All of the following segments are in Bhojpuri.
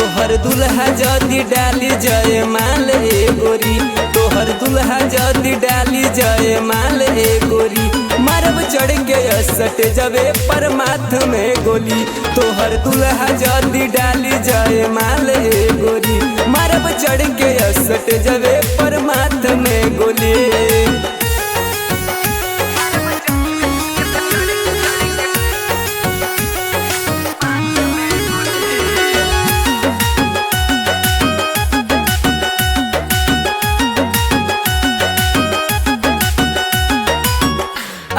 तोहर दुल्हा जदी डाली जय माल ए गोरी, तोहर दुल्हा जदी डाली जय माल ए गोरी, मारब चढ़ के असट जबे पर माथ में गोली। तोहर दुल्हा जदी डाली जय माल ए गोरी, मारब चढ़ के असट जबे पर माथ में गोली।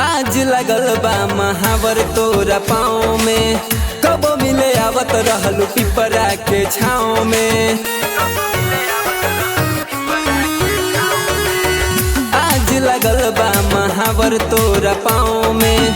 आज लगल बा महावर तोरा पाँव में, कब मिले आवत रहलू पिपरा के छाँव में। आज लगल बा महावर तोरा पाँव में,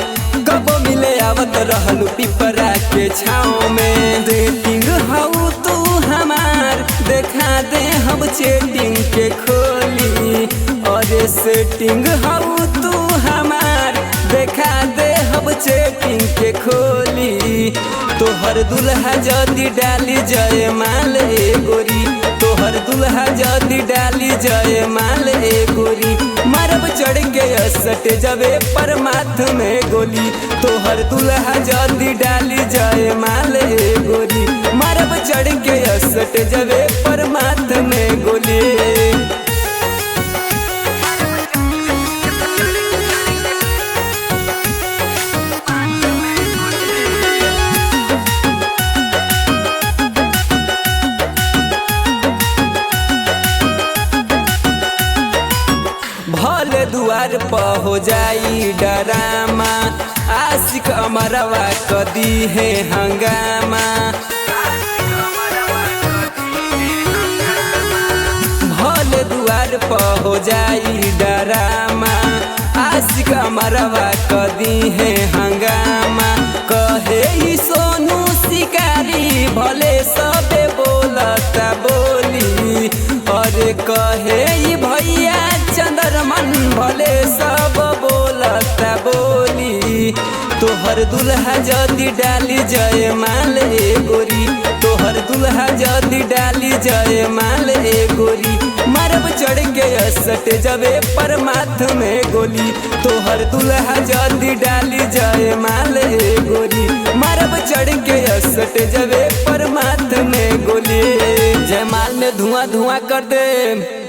कब मिले आवत रहलू पिपरा के छाँव में। सेटिंग हऊ तू हमार, देखा दे हम चेटिंग के खोली। अरे सेटिंग हऊ तू हमार, देखा दे हम चेटिंग के खोली। तोहर दुल्हा जदी डाली जय माल ए गोरी, तोहर दुल्हा जदी डाली जय माल ए गोरी, मारब चढ़ के असट जबे पर माथ में गोली। तोहर दुल्हा जदी डाली जय माल ए गोरी, मारब चढ़ के असट जबे पर माथ में गोली। भले दुआर पर हो जाई डरामा, आशिक अमरवा कदी है हंगामा। भले दुआर पर हो जाई डरामा, आशिक अमरवा कदी है हंगामा। कहे ई सोनू शिकारी, भले सबे बोलता बोली। अरे कहे ई भैया चंद्रमन, भले सब बोलता बोली। तोहर दुल्हा जदी डाली जय माल ए गोरी, तोहर दुल्हा जदी डाली जय माल ए गोरी, मारब चढ़ के असट जबे पर माथ में गोली। तोहर दुल्हा जदी डाली जय माल ए गोरी, मारब चढ़ के असट जबे पर माथ में गोली। जयमाल में धुआं धुआं कर दे।